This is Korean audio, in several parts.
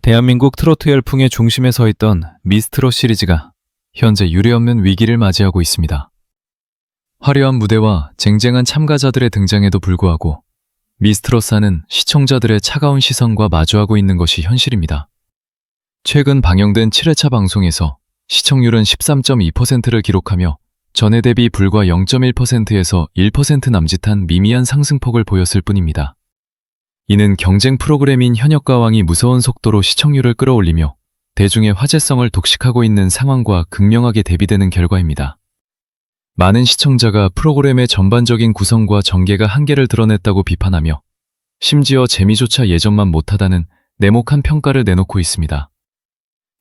대한민국 트로트 열풍의 중심에 서 있던 미스트롯 시리즈가 현재 유례없는 위기를 맞이하고 있습니다. 화려한 무대와 쟁쟁한 참가자들의 등장에도 불구하고 미스트롯사는 시청자들의 차가운 시선과 마주하고 있는 것이 현실입니다. 최근 방영된 7회차 방송에서 시청률은 13.2%를 기록하며 전해 대비 불과 0.1%에서 1% 남짓한 미미한 상승폭을 보였을 뿐입니다. 이는 경쟁 프로그램인 현역가왕이 무서운 속도로 시청률을 끌어올리며 대중의 화제성을 독식하고 있는 상황과 극명하게 대비되는 결과입니다. 많은 시청자가 프로그램의 전반적인 구성과 전개가 한계를 드러냈다고 비판하며 심지어 재미조차 예전만 못하다는 냉혹한 평가를 내놓고 있습니다.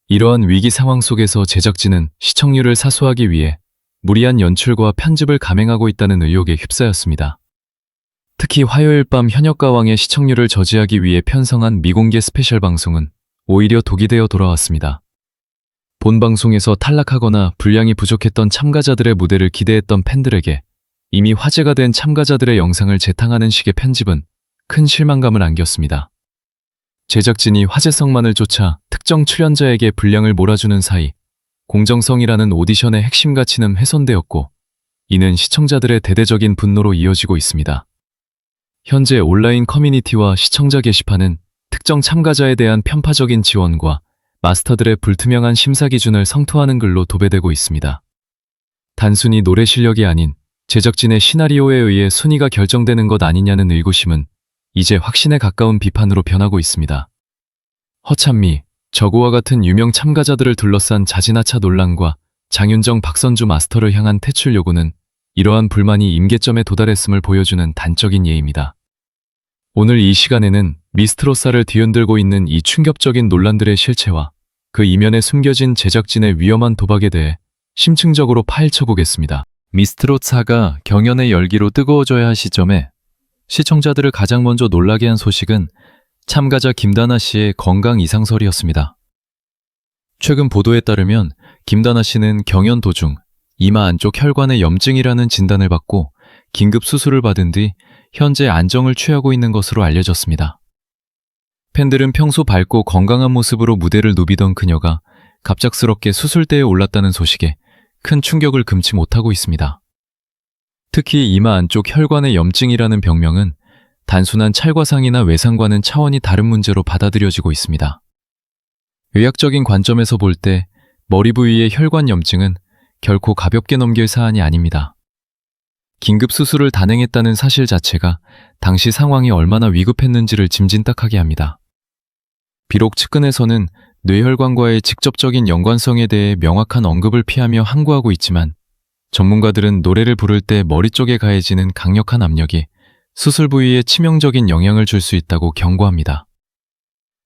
이러한 위기 상황 속에서 제작진은 시청률을 사수하기 위해 무리한 연출과 편집을 감행하고 있다는 의혹에 휩싸였습니다. 특히 화요일 밤 현역가왕의 시청률을 저지하기 위해 편성한 미공개 스페셜 방송은 오히려 독이 되어 돌아왔습니다. 본 방송에서 탈락하거나 분량이 부족했던 참가자들의 무대를 기대했던 팬들에게 이미 화제가 된 참가자들의 영상을 재탕하는 식의 편집은 큰 실망감을 안겼습니다. 제작진이 화제성만을 쫓아 특정 출연자에게 분량을 몰아주는 사이 공정성이라는 오디션의 핵심 가치는 훼손되었고 이는 시청자들의 대대적인 분노로 이어지고 있습니다. 현재 온라인 커뮤니티와 시청자 게시판은 특정 참가자에 대한 편파적인 지원과 마스터들의 불투명한 심사 기준을 성토하는 글로 도배되고 있습니다. 단순히 노래 실력이 아닌 제작진의 시나리오에 의해 순위가 결정되는 것 아니냐는 의구심은 이제 확신에 가까운 비판으로 변하고 있습니다. 허찬미, 저구와 같은 유명 참가자들을 둘러싼 자진하차 논란과 장윤정, 박선주 마스터를 향한 퇴출 요구는 이러한 불만이 임계점에 도달했음을 보여주는 단적인 예입니다. 오늘 이 시간에는 미스트롯사를 뒤흔들고 있는 이 충격적인 논란들의 실체와 그 이면에 숨겨진 제작진의 위험한 도박에 대해 심층적으로 파헤쳐보겠습니다. 미스트롯사가 경연의 열기로 뜨거워져야 할 시점에 시청자들을 가장 먼저 놀라게 한 소식은 참가자 김다나 씨의 건강 이상설이었습니다. 최근 보도에 따르면 김다나 씨는 경연 도중 이마 안쪽 혈관의 염증이라는 진단을 받고 긴급 수술을 받은 뒤 현재 안정을 취하고 있는 것으로 알려졌습니다. 팬들은 평소 밝고 건강한 모습으로 무대를 누비던 그녀가 갑작스럽게 수술대에 올랐다는 소식에 큰 충격을 금치 못하고 있습니다. 특히 이마 안쪽 혈관의 염증이라는 병명은 단순한 찰과상이나 외상과는 차원이 다른 문제로 받아들여지고 있습니다. 의학적인 관점에서 볼 때 머리 부위의 혈관 염증은 결코 가볍게 넘길 사안이 아닙니다. 긴급 수술을 단행했다는 사실 자체가 당시 상황이 얼마나 위급했는지를 짐진딱하게 합니다. 비록 측근에서는 뇌혈관과의 직접적인 연관성에 대해 명확한 언급을 피하며 항구하고 있지만 전문가들은 노래를 부를 때 머리 쪽에 가해지는 강력한 압력이 수술 부위에 치명적인 영향을 줄 수 있다고 경고합니다.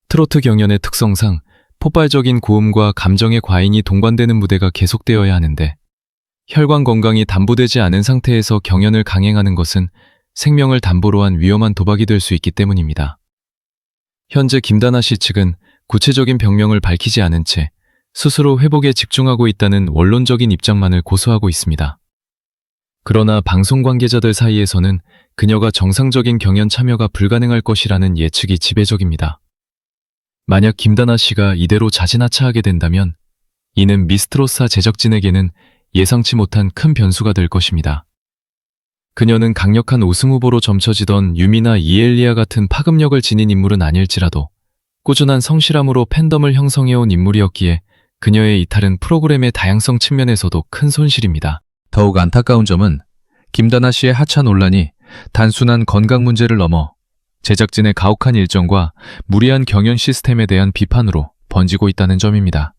트로트 경연의 특성상 폭발적인 고음과 감정의 과잉이 동반되는 무대가 계속되어야 하는데 혈관 건강이 담보되지 않은 상태에서 경연을 강행하는 것은 생명을 담보로 한 위험한 도박이 될 수 있기 때문입니다. 현재 김다나 씨 측은 구체적인 병명을 밝히지 않은 채 스스로 회복에 집중하고 있다는 원론적인 입장만을 고수하고 있습니다. 그러나 방송 관계자들 사이에서는 그녀가 정상적인 경연 참여가 불가능할 것이라는 예측이 지배적입니다. 만약 김다나 씨가 이대로 자진하차하게 된다면 이는 미스트롯사 제작진에게는 예상치 못한 큰 변수가 될 것입니다. 그녀는 강력한 우승 후보로 점쳐지던 유미나 이엘리아 같은 파급력을 지닌 인물은 아닐지라도 꾸준한 성실함으로 팬덤을 형성해온 인물이었기에 그녀의 이탈은 프로그램의 다양성 측면에서도 큰 손실입니다. 더욱 안타까운 점은 김다나 씨의 하차 논란이 단순한 건강 문제를 넘어 제작진의 가혹한 일정과 무리한 경연 시스템에 대한 비판으로 번지고 있다는 점입니다.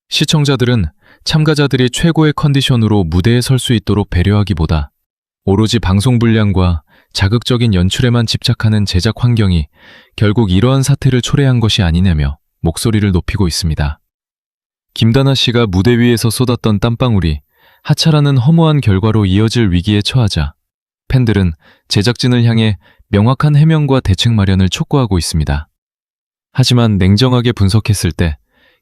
시청자들은 참가자들이 최고의 컨디션으로 무대에 설 수 있도록 배려하기보다 오로지 방송 분량과 자극적인 연출에만 집착하는 제작 환경이 결국 이러한 사태를 초래한 것이 아니냐며 목소리를 높이고 있습니다. 김다나 씨가 무대 위에서 쏟았던 땀방울이 하차라는 허무한 결과로 이어질 위기에 처하자 팬들은 제작진을 향해 명확한 해명과 대책 마련을 촉구하고 있습니다. 하지만 냉정하게 분석했을 때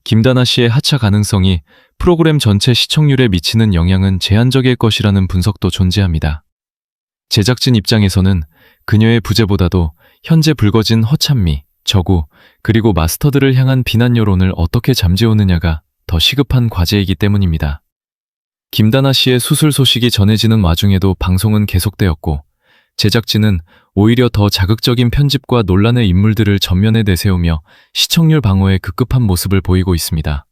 김다나 씨의 하차 가능성이 프로그램 전체 시청률에 미치는 영향은 제한적일 것이라는 분석도 존재합니다. 제작진 입장에서는 그녀의 부재보다도 현재 불거진 허찬미, 저구, 그리고 마스터들을 향한 비난 여론을 어떻게 잠재우느냐가 더 시급한 과제이기 때문입니다. 김다나 씨의 수술 소식이 전해지는 와중에도 방송은 계속되었고, 제작진은 오히려 더 자극적인 편집과 논란의 인물들을 전면에 내세우며 시청률 방어에 급급한 모습을 보이고 있습니다.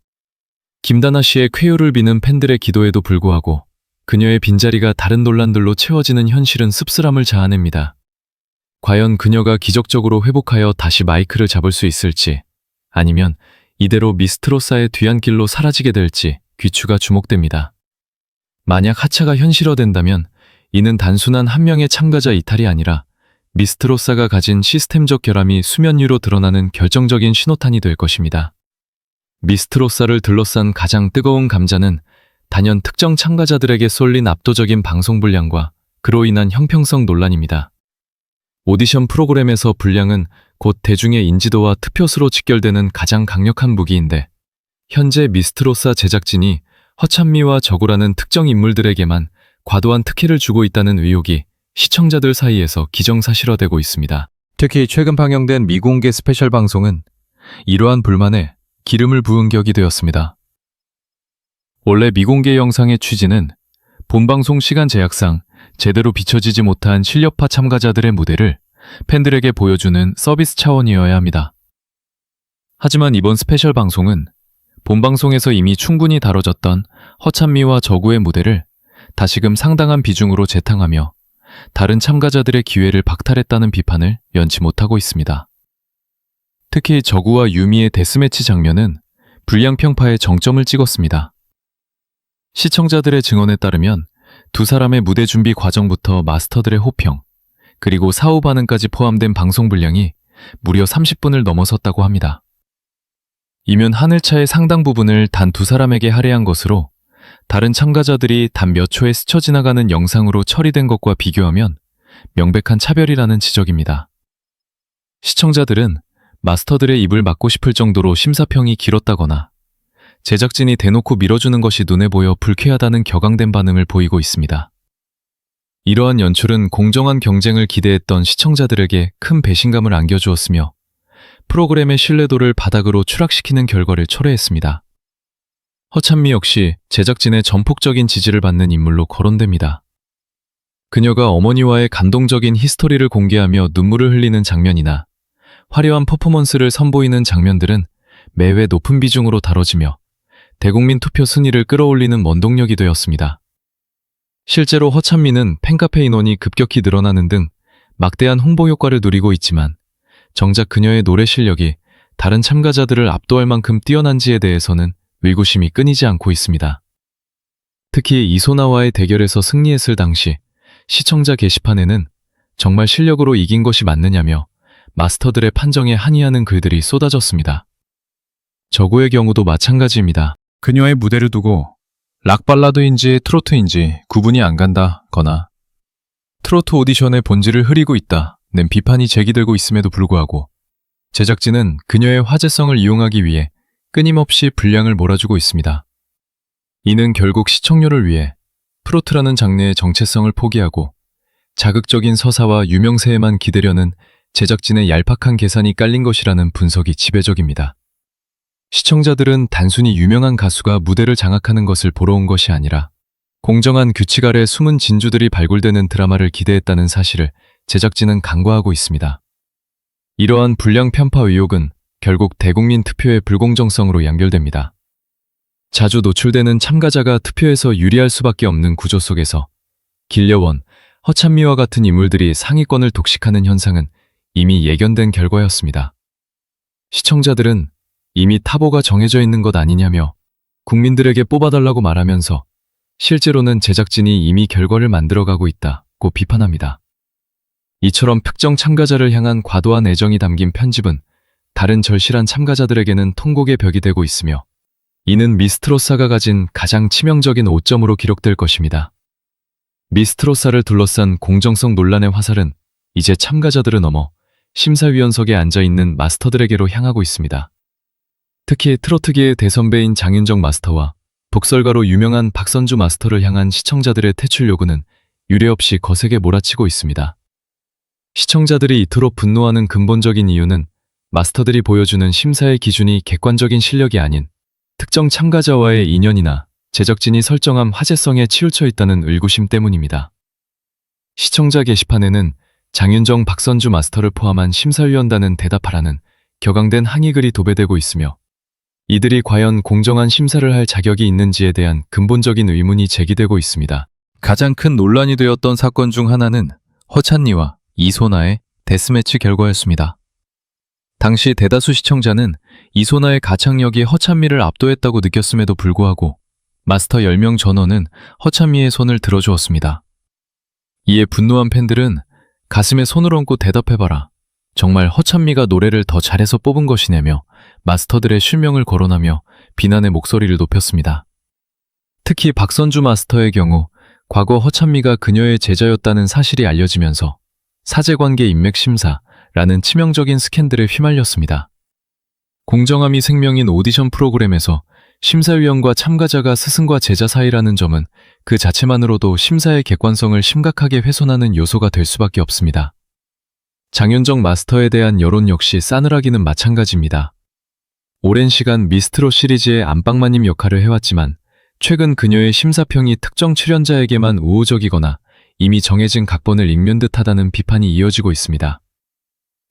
김다나 씨의 쾌유를 비는 팬들의 기도에도 불구하고 그녀의 빈자리가 다른 논란들로 채워지는 현실은 씁쓸함을 자아냅니다. 과연 그녀가 기적적으로 회복하여 다시 마이크를 잡을 수 있을지, 아니면 이대로 미스트로사의 뒤안길로 사라지게 될지 귀추가 주목됩니다. 만약 하차가 현실화된다면 이는 단순한 한 명의 참가자 이탈이 아니라 미스트로사가 가진 시스템적 결함이 수면 위로 드러나는 결정적인 신호탄이 될 것입니다. 미스트로사를 둘러싼 가장 뜨거운 감자는 단연 특정 참가자들에게 쏠린 압도적인 방송 분량과 그로 인한 형평성 논란입니다. 오디션 프로그램에서 분량은 곧 대중의 인지도와 투표수로 직결되는 가장 강력한 무기인데, 현재 미스트로사 제작진이 허찬미와 저구라는 특정 인물들에게만 과도한 특혜를 주고 있다는 의혹이 시청자들 사이에서 기정사실화되고 있습니다. 특히 최근 방영된 미공개 스페셜 방송은 이러한 불만에 기름을 부은 격이 되었습니다. 원래 미공개 영상의 취지는 본방송 시간 제약상 제대로 비춰지지 못한 실력파 참가자들의 무대를 팬들에게 보여주는 서비스 차원이어야 합니다. 하지만 이번 스페셜 방송은 본방송에서 이미 충분히 다뤄졌던 허찬미와 저구의 무대를 다시금 상당한 비중으로 재탕하며 다른 참가자들의 기회를 박탈했다는 비판을 면치 못하고 있습니다. 특히 저구와 유미의 데스매치 장면은 불량 평파에 정점을 찍었습니다. 시청자들의 증언에 따르면 두 사람의 무대 준비 과정부터 마스터들의 호평, 그리고 사후 반응까지 포함된 방송 분량이 무려 30분을 넘어섰다고 합니다. 이면 하늘차의 상당 부분을 단 두 사람에게 할애한 것으로 다른 참가자들이 단 몇 초에 스쳐 지나가는 영상으로 처리된 것과 비교하면 명백한 차별이라는 지적입니다. 시청자들은 마스터들의 입을 막고 싶을 정도로 심사평이 길었다거나 제작진이 대놓고 밀어주는 것이 눈에 보여 불쾌하다는 격앙된 반응을 보이고 있습니다. 이러한 연출은 공정한 경쟁을 기대했던 시청자들에게 큰 배신감을 안겨주었으며 프로그램의 신뢰도를 바닥으로 추락시키는 결과를 초래했습니다. 허찬미 역시 제작진의 전폭적인 지지를 받는 인물로 거론됩니다. 그녀가 어머니와의 감동적인 히스토리를 공개하며 눈물을 흘리는 장면이나 화려한 퍼포먼스를 선보이는 장면들은 매회 높은 비중으로 다뤄지며 대국민 투표 순위를 끌어올리는 원동력이 되었습니다. 실제로 허찬미는 팬카페 인원이 급격히 늘어나는 등 막대한 홍보 효과를 누리고 있지만 정작 그녀의 노래 실력이 다른 참가자들을 압도할 만큼 뛰어난지에 대해서는 의구심이 끊이지 않고 있습니다. 특히 이소나와의 대결에서 승리했을 당시 시청자 게시판에는 정말 실력으로 이긴 것이 맞느냐며 마스터들의 판정에 항의하는 글들이 쏟아졌습니다. 저구의 경우도 마찬가지입니다. 그녀의 무대를 두고 락발라드인지 트로트인지 구분이 안 간다거나 트로트 오디션의 본질을 흐리고 있다는 비판이 제기되고 있음에도 불구하고 제작진은 그녀의 화제성을 이용하기 위해 끊임없이 분량을 몰아주고 있습니다. 이는 결국 시청률을 위해 트로트라는 장르의 정체성을 포기하고 자극적인 서사와 유명세에만 기대려는 제작진의 얄팍한 계산이 깔린 것이라는 분석이 지배적입니다. 시청자들은 단순히 유명한 가수가 무대를 장악하는 것을 보러 온 것이 아니라 공정한 규칙 아래 숨은 진주들이 발굴되는 드라마를 기대했다는 사실을 제작진은 간과하고 있습니다. 이러한 불량 편파 의혹은 결국 대국민 투표의 불공정성으로 연결됩니다. 자주 노출되는 참가자가 투표에서 유리할 수밖에 없는 구조 속에서 길려원, 허찬미와 같은 인물들이 상위권을 독식하는 현상은 이미 예견된 결과였습니다. 시청자들은 이미 타보가 정해져 있는 것 아니냐며 국민들에게 뽑아달라고 말하면서 실제로는 제작진이 이미 결과를 만들어가고 있다고 비판합니다. 이처럼 특정 참가자를 향한 과도한 애정이 담긴 편집은 다른 절실한 참가자들에게는 통곡의 벽이 되고 있으며 이는 미스트로사가 가진 가장 치명적인 오점으로 기록될 것입니다. 미스트로사를 둘러싼 공정성 논란의 화살은 이제 참가자들을 넘어 심사위원석에 앉아있는 마스터들에게로 향하고 있습니다. 특히 트로트계의 대선배인 장윤정 마스터와 독설가로 유명한 박선주 마스터를 향한 시청자들의 퇴출 요구는 유례없이 거세게 몰아치고 있습니다. 시청자들이 이토록 분노하는 근본적인 이유는 마스터들이 보여주는 심사의 기준이 객관적인 실력이 아닌 특정 참가자와의 인연이나 제작진이 설정한 화제성에 치우쳐 있다는 의구심 때문입니다. 시청자 게시판에는 장윤정, 박선주 마스터를 포함한 심사위원단은 대답하라는 격앙된 항의글이 도배되고 있으며 이들이 과연 공정한 심사를 할 자격이 있는지에 대한 근본적인 의문이 제기되고 있습니다. 가장 큰 논란이 되었던 사건 중 하나는 허찬미와 이소나의 데스매치 결과였습니다. 당시 대다수 시청자는 이소나의 가창력이 허찬미를 압도했다고 느꼈음에도 불구하고 마스터 10명 전원은 허찬미의 손을 들어주었습니다. 이에 분노한 팬들은 가슴에 손을 얹고 대답해봐라. 정말 허찬미가 노래를 더 잘해서 뽑은 것이냐며 마스터들의 실명을 거론하며 비난의 목소리를 높였습니다. 특히 박선주 마스터의 경우 과거 허찬미가 그녀의 제자였다는 사실이 알려지면서 사제관계 인맥심사라는 치명적인 스캔들에 휘말렸습니다. 공정함이 생명인 오디션 프로그램에서 심사위원과 참가자가 스승과 제자 사이라는 점은 그 자체만으로도 심사의 객관성을 심각하게 훼손하는 요소가 될 수밖에 없습니다. 장윤정 마스터에 대한 여론 역시 싸늘하기는 마찬가지입니다. 오랜 시간 미스트롯 시리즈의 안방마님 역할을 해왔지만 최근 그녀의 심사평이 특정 출연자에게만 우호적이거나 이미 정해진 각본을 읽는 듯하다는 비판이 이어지고 있습니다.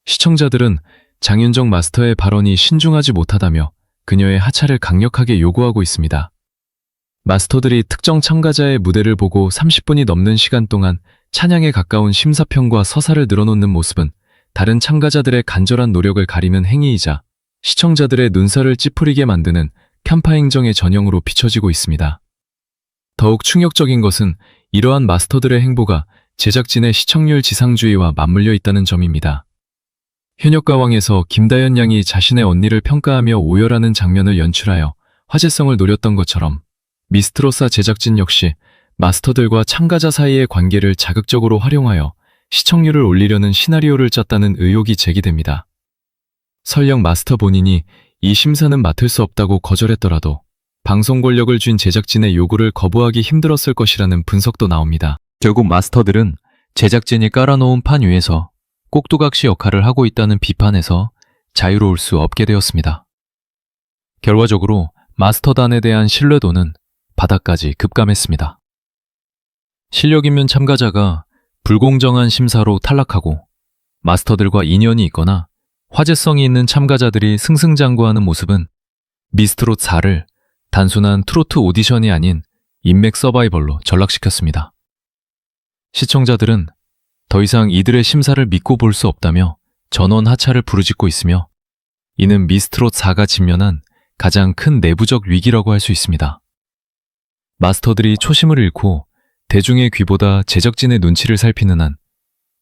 시청자들은 장윤정 마스터의 발언이 신중하지 못하다며 그녀의 하차를 강력하게 요구하고 있습니다. 마스터들이 특정 참가자의 무대를 보고 30분이 넘는 시간 동안 찬양에 가까운 심사평과 서사를 늘어놓는 모습은 다른 참가자들의 간절한 노력을 가리는 행위이자 시청자들의 눈살을 찌푸리게 만드는 편파 행정의 전형으로 비춰지고 있습니다. 더욱 충격적인 것은 이러한 마스터들의 행보가 제작진의 시청률 지상주의와 맞물려 있다는 점입니다. 현역가왕에서 김다연 양이 자신의 언니를 평가하며 오열하는 장면을 연출하여 화제성을 노렸던 것처럼 미스트롯사 제작진 역시 마스터들과 참가자 사이의 관계를 자극적으로 활용하여 시청률을 올리려는 시나리오를 짰다는 의혹이 제기됩니다. 설령 마스터 본인이 이 심사는 맡을 수 없다고 거절했더라도 방송 권력을 쥔 제작진의 요구를 거부하기 힘들었을 것이라는 분석도 나옵니다. 결국 마스터들은 제작진이 깔아놓은 판 위에서 꼭두각시 역할을 하고 있다는 비판에서 자유로울 수 없게 되었습니다. 결과적으로 마스터단에 대한 신뢰도는 바닥까지 급감했습니다. 실력 있는 참가자가 불공정한 심사로 탈락하고 마스터들과 인연이 있거나 화제성이 있는 참가자들이 승승장구하는 모습은 미스트롯 4를 단순한 트로트 오디션이 아닌 인맥 서바이벌로 전락시켰습니다. 시청자들은 더 이상 이들의 심사를 믿고 볼 수 없다며 전원 하차를 부르짖고 있으며 이는 미스트롯 4가 직면한 가장 큰 내부적 위기라고 할 수 있습니다. 마스터들이 초심을 잃고 대중의 귀보다 제작진의 눈치를 살피는 한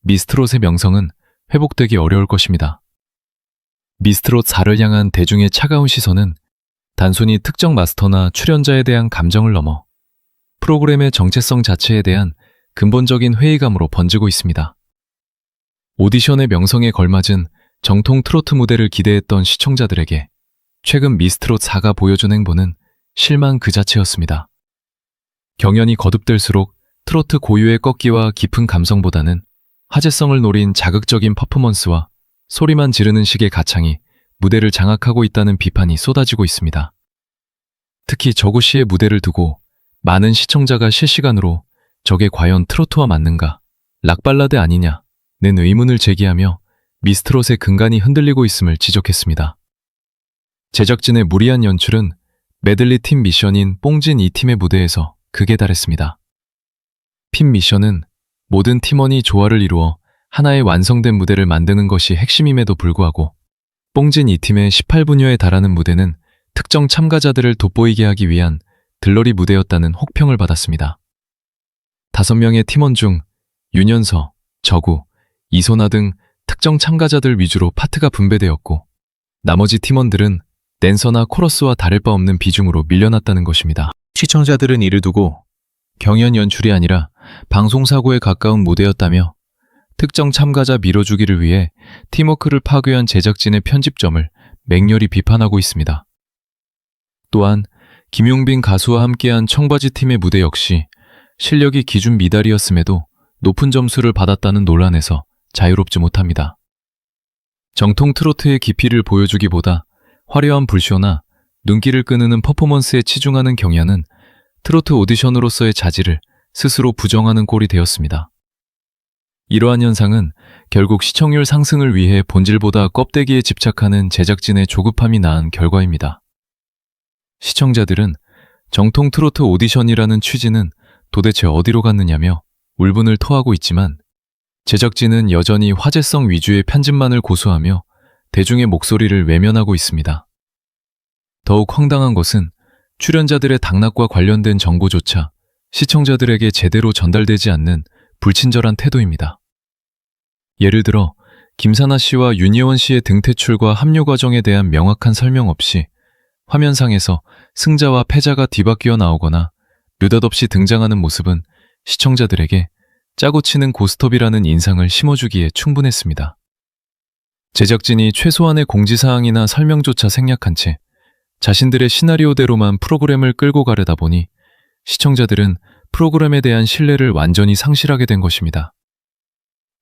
미스트롯의 명성은 회복되기 어려울 것입니다. 미스트롯 4를 향한 대중의 차가운 시선은 단순히 특정 마스터나 출연자에 대한 감정을 넘어 프로그램의 정체성 자체에 대한 근본적인 회의감으로 번지고 있습니다. 오디션의 명성에 걸맞은 정통 트로트 무대를 기대했던 시청자들에게 최근 미스트롯 4가 보여준 행보는 실망 그 자체였습니다. 경연이 거듭될수록 트로트 고유의 꺾기와 깊은 감성보다는 화제성을 노린 자극적인 퍼포먼스와 소리만 지르는 식의 가창이 무대를 장악하고 있다는 비판이 쏟아지고 있습니다. 특히 저구 씨의 무대를 두고 많은 시청자가 실시간으로 저게 과연 트로트와 맞는가, 락발라드 아니냐는 의문을 제기하며 미스트롯의 근간이 흔들리고 있음을 지적했습니다. 제작진의 무리한 연출은 메들리 팀 미션인 뽕진 2팀의 무대에서 극에 달했습니다. 팀 미션은 모든 팀원이 조화를 이루어 하나의 완성된 무대를 만드는 것이 핵심임에도 불구하고 뽕진 2팀의 18분여에 달하는 무대는 특정 참가자들을 돋보이게 하기 위한 들러리 무대였다는 혹평을 받았습니다. 5명의 팀원 중 윤현서, 저구, 이소나 등 특정 참가자들 위주로 파트가 분배되었고 나머지 팀원들은 댄서나 코러스와 다를 바 없는 비중으로 밀려났다는 것입니다. 시청자들은 이를 두고 경연 연출이 아니라 방송사고에 가까운 무대였다며 특정 참가자 밀어주기를 위해 팀워크를 파괴한 제작진의 편집점을 맹렬히 비판하고 있습니다. 또한 김용빈 가수와 함께한 청바지 팀의 무대 역시 실력이 기준 미달이었음에도 높은 점수를 받았다는 논란에서 자유롭지 못합니다. 정통 트로트의 깊이를 보여주기보다 화려한 불쇼나 눈길을 끄는 퍼포먼스에 치중하는 경향은 트로트 오디션으로서의 자질을 스스로 부정하는 꼴이 되었습니다. 이러한 현상은 결국 시청률 상승을 위해 본질보다 껍데기에 집착하는 제작진의 조급함이 낳은 결과입니다. 시청자들은 정통 트로트 오디션이라는 취지는 도대체 어디로 갔느냐며 울분을 토하고 있지만 제작진은 여전히 화제성 위주의 편집만을 고수하며 대중의 목소리를 외면하고 있습니다. 더욱 황당한 것은 출연자들의 당락과 관련된 정보조차 시청자들에게 제대로 전달되지 않는 불친절한 태도입니다. 예를 들어 김사나 씨와 윤예원 씨의 등퇴출과 합류 과정에 대한 명확한 설명 없이 화면상에서 승자와 패자가 뒤바뀌어 나오거나 느닷없이 등장하는 모습은 시청자들에게 짜고 치는 고스톱이라는 인상을 심어주기에 충분했습니다. 제작진이 최소한의 공지사항이나 설명조차 생략한 채 자신들의 시나리오대로만 프로그램을 끌고 가려다 보니 시청자들은 프로그램에 대한 신뢰를 완전히 상실하게 된 것입니다.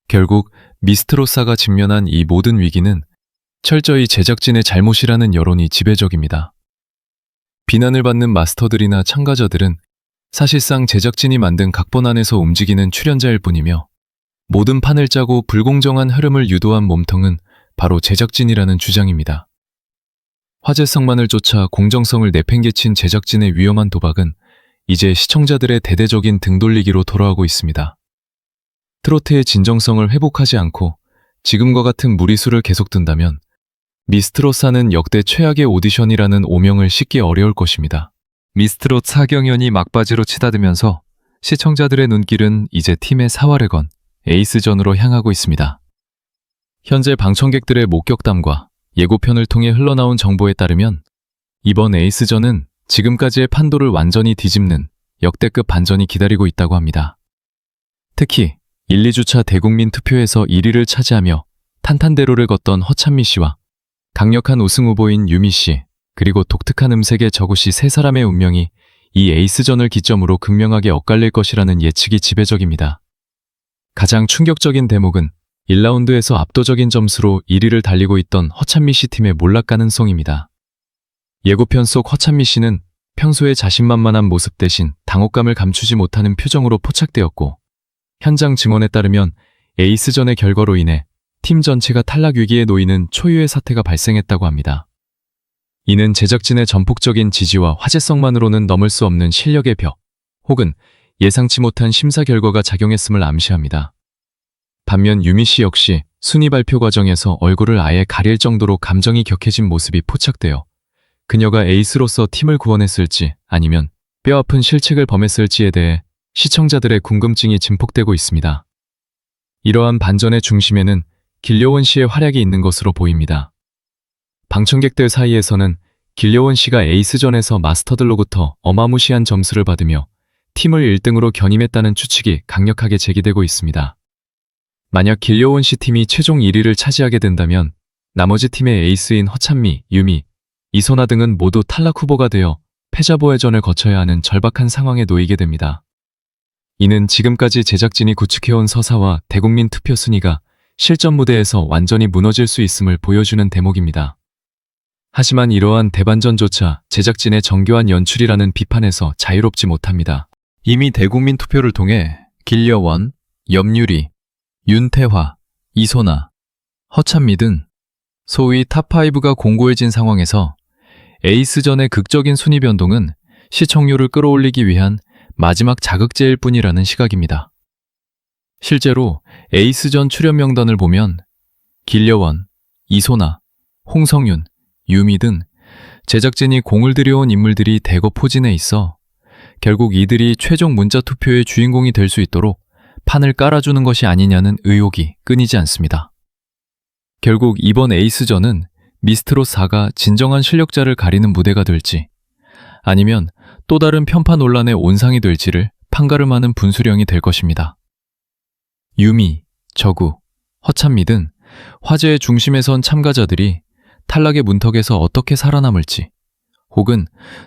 결국 미스트로사가 직면한 이 모든 위기는 철저히 제작진의 잘못이라는 여론이 지배적입니다. 비난을 받는 마스터들이나 참가자들은 사실상 제작진이 만든 각본 안에서 움직이는 출연자일 뿐이며 모든 판을 짜고 불공정한 흐름을 유도한 몸통은 바로 제작진이라는 주장입니다. 화제성만을 쫓아 공정성을 내팽개친 제작진의 위험한 도박은 이제 시청자들의 대대적인 등돌리기로 돌아오고 있습니다. 트로트의 진정성을 회복하지 않고 지금과 같은 무리수를 계속 둔다면 미스트롯사는 역대 최악의 오디션이라는 오명을 씻기 어려울 것입니다. 미스트롯 4경연이 막바지로 치닫으면서 시청자들의 눈길은 이제 팀의 사활의건 에이스전으로 향하고 있습니다. 현재 방청객들의 목격담과 예고편을 통해 흘러나온 정보에 따르면 이번 에이스전은 지금까지의 판도를 완전히 뒤집는 역대급 반전이 기다리고 있다고 합니다. 특히 1, 2주차 대국민 투표에서 1위를 차지하며 탄탄대로를 걷던 허찬미 씨와 강력한 우승 후보인 유미 씨, 그리고 독특한 음색의 저구 씨 세 사람의 운명이 이 에이스전을 기점으로 극명하게 엇갈릴 것이라는 예측이 지배적입니다. 가장 충격적인 대목은 1라운드에서 압도적인 점수로 1위를 달리고 있던 허찬미 씨 팀의 몰락 가능성입니다. 예고편 속 허찬미 씨는 평소에 자신만만한 모습 대신 당혹감을 감추지 못하는 표정으로 포착되었고, 현장 증언에 따르면 에이스전의 결과로 인해 팀 전체가 탈락 위기에 놓이는 초유의 사태가 발생했다고 합니다. 이는 제작진의 전폭적인 지지와 화제성만으로는 넘을 수 없는 실력의 벽, 혹은 예상치 못한 심사 결과가 작용했음을 암시합니다. 반면 유미 씨 역시 순위 발표 과정에서 얼굴을 아예 가릴 정도로 감정이 격해진 모습이 포착되어 그녀가 에이스로서 팀을 구원했을지 아니면 뼈아픈 실책을 범했을지에 대해 시청자들의 궁금증이 증폭되고 있습니다. 이러한 반전의 중심에는 길려원 씨의 활약이 있는 것으로 보입니다. 방청객들 사이에서는 길려원 씨가 에이스전에서 마스터들로부터 어마무시한 점수를 받으며 팀을 1등으로 견임했다는 추측이 강력하게 제기되고 있습니다. 만약 길려원 씨 팀이 최종 1위를 차지하게 된다면 나머지 팀의 에이스인 허찬미, 유미, 이소나 등은 모두 탈락 후보가 되어 패자보회전을 거쳐야 하는 절박한 상황에 놓이게 됩니다. 이는 지금까지 제작진이 구축해온 서사와 대국민 투표 순위가 실전 무대에서 완전히 무너질 수 있음을 보여주는 대목입니다. 하지만 이러한 대반전조차 제작진의 정교한 연출이라는 비판에서 자유롭지 못합니다. 이미 대국민 투표를 통해 길려원, 염유리, 윤태화, 이소나, 허찬미 등 소위 탑5가 공고해진 상황에서 에이스전의 극적인 순위 변동은 시청률을 끌어올리기 위한 마지막 자극제일 뿐이라는 시각입니다. 실제로 에이스전 출연 명단을 보면 길려원, 이소나, 홍성윤, 유미 등 제작진이 공을 들여온 인물들이 대거 포진해 있어 결국 이들이 최종 문자 투표의 주인공이 될 수 있도록 판을 깔아주는 것이 아니냐는 의혹이 끊이지 않습니다. 결국 이번 에이스전은 미스트롯 4가 진정한 실력자를 가리는 무대가 될지 아니면 또 다른 편파 논란의 온상이 될지를 판가름하는 분수령이 될 것입니다. 유미, 저구, 허찬미 등 화제의 중심에 선 참가자들이 탈락의 문턱에서 어떻게 살아남을지 혹은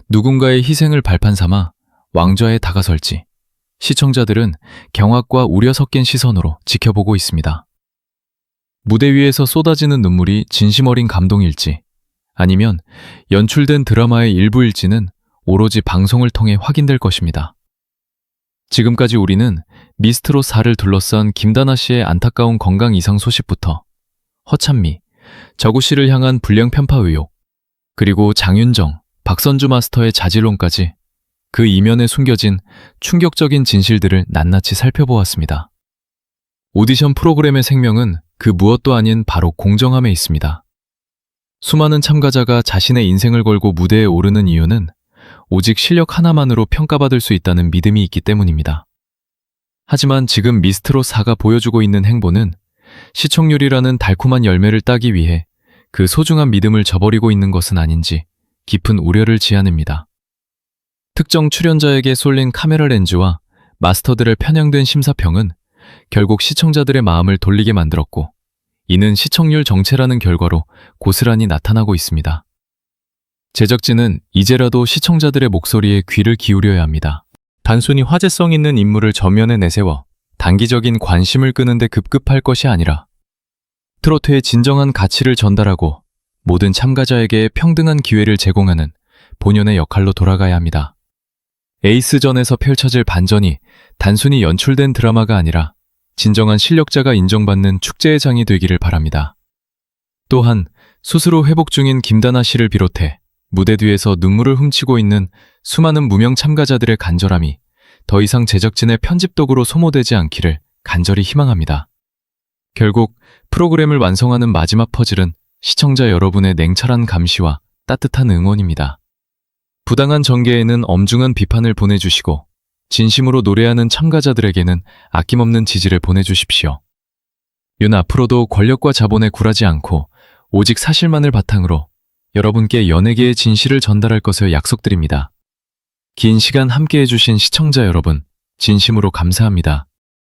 누군가의 희생을 발판 삼아 왕좌에 다가설지 시청자들은 경악과 우려 섞인 시선으로 지켜보고 있습니다. 무대 위에서 쏟아지는 눈물이 진심 어린 감동일지, 아니면 연출된 드라마의 일부일지는 오로지 방송을 통해 확인될 것입니다. 지금까지 우리는 미스트롯 4를 둘러싼 김다나 씨의 안타까운 건강 이상 소식부터 허찬미, 저구 씨를 향한 불량 편파 의혹, 그리고 장윤정, 박선주 마스터의 자질론까지 그 이면에 숨겨진 충격적인 진실들을 낱낱이 살펴보았습니다. 오디션 프로그램의 생명은 그 무엇도 아닌 바로 공정함에 있습니다. 수많은 참가자가 자신의 인생을 걸고 무대에 오르는 이유는 오직 실력 하나만으로 평가받을 수 있다는 믿음이 있기 때문입니다. 하지만 지금 미스트롯 4가 보여주고 있는 행보는 시청률이라는 달콤한 열매를 따기 위해 그 소중한 믿음을 저버리고 있는 것은 아닌지 깊은 우려를 지어냅니다. 특정 출연자에게 쏠린 카메라 렌즈와 마스터들의 편향된 심사평은 결국 시청자들의 마음을 돌리게 만들었고, 이는 시청률 정체라는 결과로 고스란히 나타나고 있습니다. 제작진은 이제라도 시청자들의 목소리에 귀를 기울여야 합니다. 단순히 화제성 있는 인물을 전면에 내세워 단기적인 관심을 끄는데 급급할 것이 아니라 트로트의 진정한 가치를 전달하고 모든 참가자에게 평등한 기회를 제공하는 본연의 역할로 돌아가야 합니다. 에이스전에서 펼쳐질 반전이 단순히 연출된 드라마가 아니라 진정한 실력자가 인정받는 축제의 장이 되기를 바랍니다. 또한 스스로 회복 중인 김다나 씨를 비롯해 무대 뒤에서 눈물을 훔치고 있는 수많은 무명 참가자들의 간절함이 더 이상 제작진의 편집 도구로 소모되지 않기를 간절히 희망합니다. 결국 프로그램을 완성하는 마지막 퍼즐은 시청자 여러분의 냉철한 감시와 따뜻한 응원입니다. 부당한 전개에는 엄중한 비판을 보내주시고 진심으로 노래하는 참가자들에게는 아낌없는 지지를 보내주십시오. 윤 앞으로도 권력과 자본에 굴하지 않고 오직 사실만을 바탕으로 여러분께 연예계의 진실을 전달할 것을 약속드립니다. 긴 시간 함께해 주신 시청자 여러분, 진심으로 감사합니다.